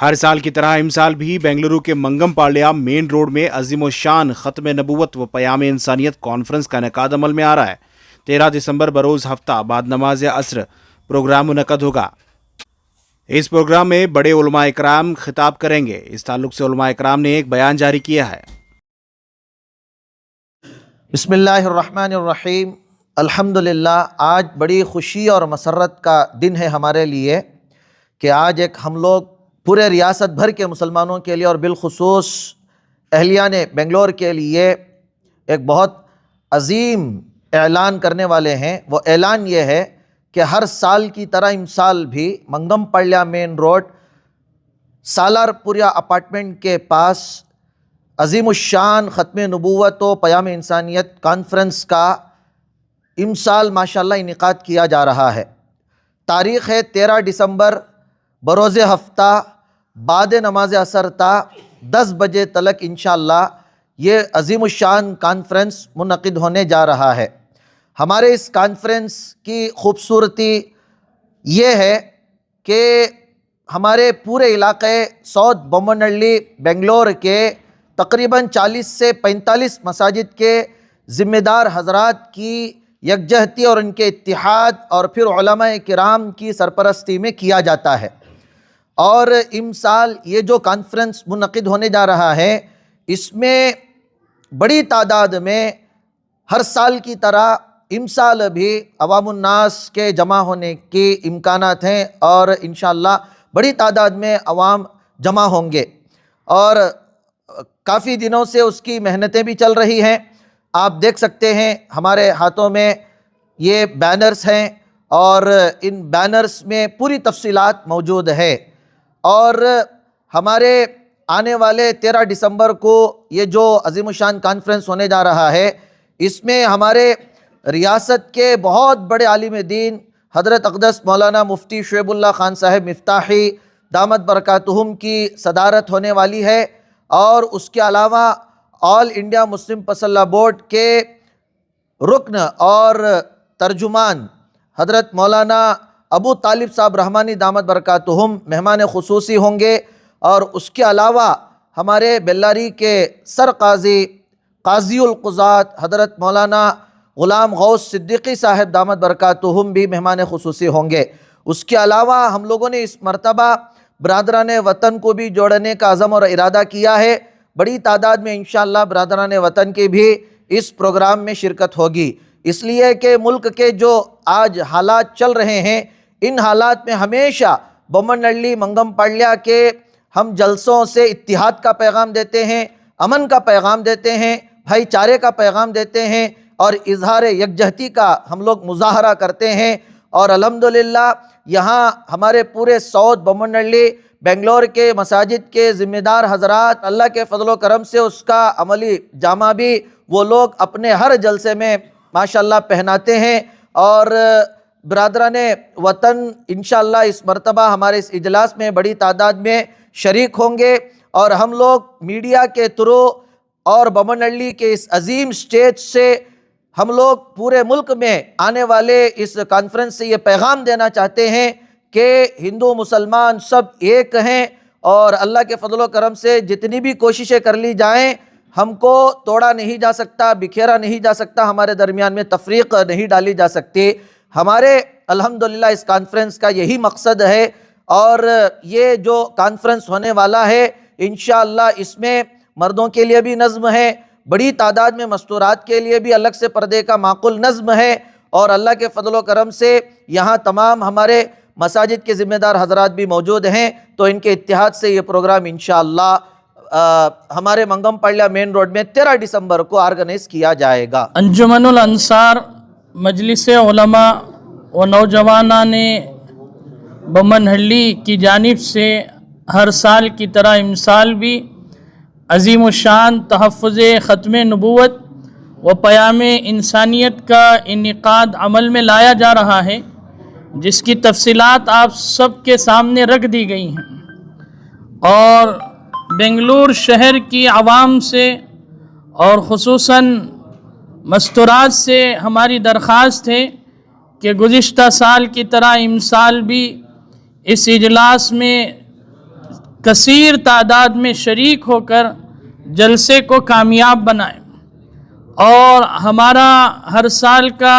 ہر سال کی طرح امسال بھی بنگلورو کے منگم پالیہ مین روڈ میں عظیم الشان ختم نبوت و پیام انسانیت کانفرنس کا انعقاد عمل میں آ رہا ہے۔ 13 دسمبر بروز ہفتہ بعد نماز عصر پروگرام منعقد ہوگا۔ اس پروگرام میں بڑے علماء اکرام خطاب کریں گے۔ اس تعلق سے علماء اکرام نے ایک بیان جاری کیا ہے۔ بسم اللہ الرحمن الرحیم۔ الحمدللہ، آج بڑی خوشی اور مسرت کا دن ہے ہمارے لیے کہ آج ہم لوگ پورے ریاست بھر کے مسلمانوں کے لیے اور بالخصوص اہلیان بنگلور کے لیے ایک بہت عظیم اعلان کرنے والے ہیں۔ وہ اعلان یہ ہے کہ ہر سال کی طرح امسال بھی منگم پالیہ مین روڈ سالار پوریا اپارٹمنٹ کے پاس عظیم الشان ختم نبوت و پیام انسانیت کانفرنس کا امسال ماشاءاللہ انعقاد کیا جا رہا ہے۔ تاریخ ہے 13 دسمبر بروز ہفتہ بعد نماز عصر تا 10 بجے تلک انشاءاللہ یہ عظیم الشان کانفرنس منعقد ہونے جا رہا ہے۔ ہمارے اس کانفرنس کی خوبصورتی یہ ہے کہ ہمارے پورے علاقے ساؤتھ بومنہلّی بنگلور کے تقریباً 40 سے 45 مساجد کے ذمہ دار حضرات کی یکجہتی اور ان کے اتحاد اور پھر علماء کرام کی سرپرستی میں کیا جاتا ہے۔ اور امسال یہ جو کانفرنس منعقد ہونے جا رہا ہے، اس میں بڑی تعداد میں ہر سال کی طرح امسال بھی عوام الناس کے جمع ہونے کی امکانات ہیں اور انشاءاللہ بڑی تعداد میں عوام جمع ہوں گے، اور کافی دنوں سے اس کی محنتیں بھی چل رہی ہیں۔ آپ دیکھ سکتے ہیں ہمارے ہاتھوں میں یہ بینرز ہیں اور ان بینرز میں پوری تفصیلات موجود ہے، اور ہمارے آنے والے 13 دسمبر کو یہ جو عظیم الشان کانفرنس ہونے جا رہا ہے، اس میں ہمارے ریاست کے بہت بڑے عالم دین حضرت اقدس مولانا مفتی شعیب اللہ خان صاحب مفتاحی دامت برکاتہم کی صدارت ہونے والی ہے، اور اس کے علاوہ آل انڈیا مسلم پسلہ بورڈ کے رکن اور ترجمان حضرت مولانا ابو طالب صاحب رحمانی دامت برکاتہم مہمان خصوصی ہوں گے، اور اس کے علاوہ ہمارے بیلاری کے سر قاضی القضات حضرت مولانا غلام غوث صدیقی صاحب دامت برکاتہم بھی مہمان خصوصی ہوں گے۔ اس کے علاوہ ہم لوگوں نے اس مرتبہ برادران وطن کو بھی جوڑنے کا عزم اور ارادہ کیا ہے۔ بڑی تعداد میں انشاءاللہ برادران وطن کی بھی اس پروگرام میں شرکت ہوگی، اس لیے کہ ملک کے جو آج حالات چل رہے ہیں، ان حالات میں ہمیشہ بومنہلّی منگم پالیہ کے ہم جلسوں سے اتحاد کا پیغام دیتے ہیں، امن کا پیغام دیتے ہیں، بھائی چارے کا پیغام دیتے ہیں، اور اظہار یکجہتی کا ہم لوگ مظاہرہ کرتے ہیں۔ اور الحمدللہ یہاں ہمارے پورے ساؤتھ بومنہلّی بنگلور کے مساجد کے ذمہ دار حضرات اللہ کے فضل و کرم سے اس کا عملی جامہ بھی وہ لوگ اپنے ہر جلسے میں ماشاءاللہ پہناتے ہیں، اور برادران وطن انشاءاللہ اس مرتبہ ہمارے اس اجلاس میں بڑی تعداد میں شریک ہوں گے، اور ہم لوگ میڈیا کے تھرو اور بومنہلّی کے اس عظیم سٹیج سے ہم لوگ پورے ملک میں آنے والے اس کانفرنس سے یہ پیغام دینا چاہتے ہیں کہ ہندو مسلمان سب ایک ہیں، اور اللہ کے فضل و کرم سے جتنی بھی کوششیں کر لی جائیں، ہم کو توڑا نہیں جا سکتا، بکھیرا نہیں جا سکتا، ہمارے درمیان میں تفریق نہیں ڈالی جا سکتی۔ ہمارے الحمدللہ اس کانفرنس کا یہی مقصد ہے، اور یہ جو کانفرنس ہونے والا ہے انشاءاللہ اس میں مردوں کے لیے بھی نظم ہے، بڑی تعداد میں مستورات کے لیے بھی الگ سے پردے کا معقول نظم ہے، اور اللہ کے فضل و کرم سے یہاں تمام ہمارے مساجد کے ذمہ دار حضرات بھی موجود ہیں، تو ان کے اتحاد سے یہ پروگرام انشاءاللہ ہمارے منگم پالیہ مین روڈ میں 13 دسمبر کو آرگنائز کیا جائے گا۔ انجمن الانصار مجلس علماء و نوجوانان بومنہلّی کی جانب سے ہر سال کی طرح امسال بھی عظیم الشان تحفظ ختم نبوت و پیام انسانیت کا انعقاد عمل میں لایا جا رہا ہے، جس کی تفصیلات آپ سب کے سامنے رکھ دی گئی ہیں، اور بنگلور شہر کی عوام سے اور خصوصاً مستورات سے ہماری درخواست ہے کہ گزشتہ سال کی طرح امسال بھی اس اجلاس میں کثیر تعداد میں شریک ہو کر جلسے کو کامیاب بنائیں، اور ہمارا ہر سال کا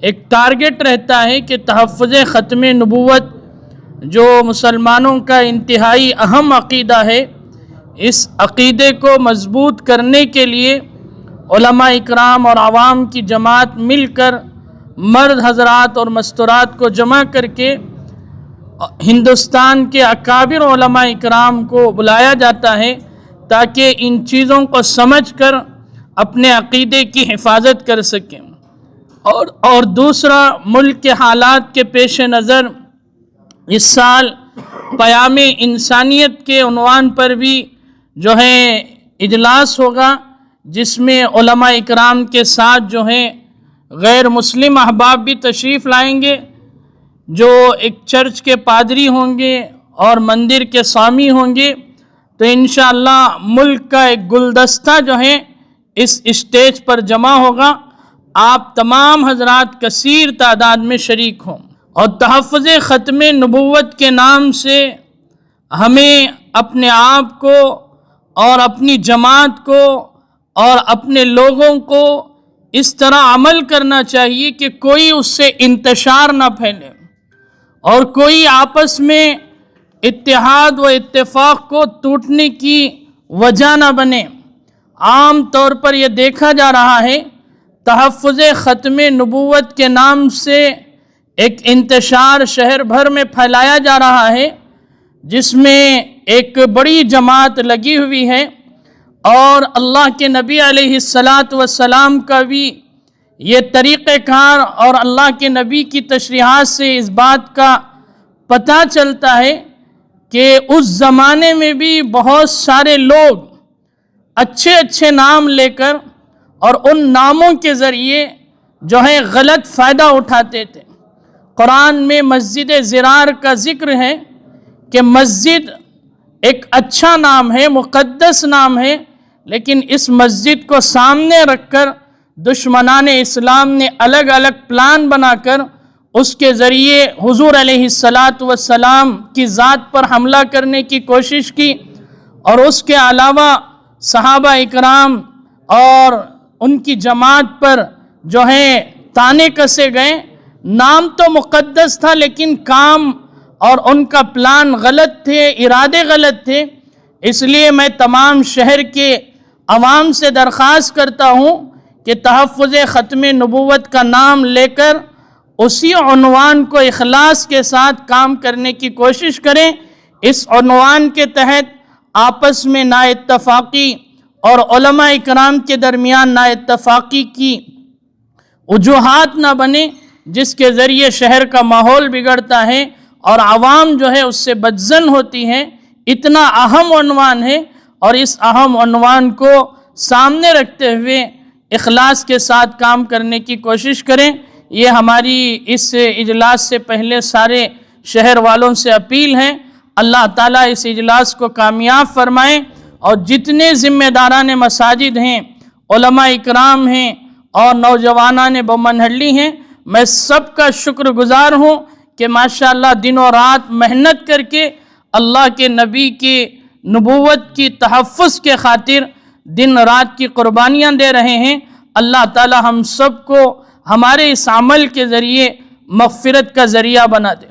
ایک ٹارگٹ رہتا ہے کہ تحفظ ختم نبوت جو مسلمانوں کا انتہائی اہم عقیدہ ہے، اس عقیدے کو مضبوط کرنے کے لیے علماء اکرام اور عوام کی جماعت مل کر مرد حضرات اور مستورات کو جمع کر کے ہندوستان کے اکابر علماء اکرام کو بلایا جاتا ہے تاکہ ان چیزوں کو سمجھ کر اپنے عقیدے کی حفاظت کر سکیں۔ اور دوسرا، ملک کے حالات کے پیش نظر اس سال پیام انسانیت کے عنوان پر بھی جو ہے اجلاس ہوگا، جس میں علماء اکرام کے ساتھ جو ہیں غیر مسلم احباب بھی تشریف لائیں گے، جو ایک چرچ کے پادری ہوں گے اور مندر کے سوامی ہوں گے۔ تو انشاءاللہ ملک کا ایک گلدستہ جو ہے اس اسٹیج پر جمع ہوگا، آپ تمام حضرات کثیر تعداد میں شریک ہوں، اور تحفظ ختم نبوت کے نام سے ہمیں اپنے آپ کو اور اپنی جماعت کو اور اپنے لوگوں کو اس طرح عمل کرنا چاہیے کہ کوئی اس سے انتشار نہ پھیلے اور کوئی آپس میں اتحاد و اتفاق کو ٹوٹنے کی وجہ نہ بنے۔ عام طور پر یہ دیکھا جا رہا ہے تحفظ ختم نبوت کے نام سے ایک انتشار شہر بھر میں پھیلایا جا رہا ہے، جس میں ایک بڑی جماعت لگی ہوئی ہے، اور اللہ کے نبی علیہ السلام کا بھی یہ طریقہ کار اور اللہ کے نبی کی تشریحات سے اس بات کا پتہ چلتا ہے کہ اس زمانے میں بھی بہت سارے لوگ اچھے اچھے نام لے کر اور ان ناموں کے ذریعے جو ہے غلط فائدہ اٹھاتے تھے۔ قرآن میں مسجد زرار کا ذکر ہے کہ مسجد ایک اچھا نام ہے، مقدس نام ہے، لیکن اس مسجد کو سامنے رکھ کر دشمنان اسلام نے الگ الگ پلان بنا کر اس کے ذریعے حضور علیہ السلام کی ذات پر حملہ کرنے کی کوشش کی، اور اس کے علاوہ صحابہ اکرام اور ان کی جماعت پر جو ہے تانے کسے گئے۔ نام تو مقدس تھا لیکن کام اور ان کا پلان غلط تھے، ارادے غلط تھے۔ اس لیے میں تمام شہر کے عوام سے درخواست کرتا ہوں کہ تحفظ ختم نبوت کا نام لے کر اسی عنوان کو اخلاص کے ساتھ کام کرنے کی کوشش کریں۔ اس عنوان کے تحت آپس میں نا اتفاقی اور علماء اکرام کے درمیان نا اتفاقی کی وجوہات نہ بنے، جس کے ذریعے شہر کا ماحول بگڑتا ہے اور عوام جو ہے اس سے بدظن ہوتی ہے۔ اتنا اہم عنوان ہے، اور اس اہم عنوان کو سامنے رکھتے ہوئے اخلاص کے ساتھ کام کرنے کی کوشش کریں۔ یہ ہماری اس اجلاس سے پہلے سارے شہر والوں سے اپیل ہے۔ اللہ تعالیٰ اس اجلاس کو کامیاب فرمائے، اور جتنے ذمہ داران مساجد ہیں، علماء اکرام ہیں اور نوجوانان بمنہلی ہیں، میں سب کا شکر گزار ہوں کہ ماشاءاللہ دن و رات محنت کر کے اللہ کے نبی کی نبوت کی تحفظ کے خاطر دن رات کی قربانیاں دے رہے ہیں۔ اللہ تعالی ہم سب کو ہمارے اس عمل کے ذریعے مغفرت کا ذریعہ بنا دے۔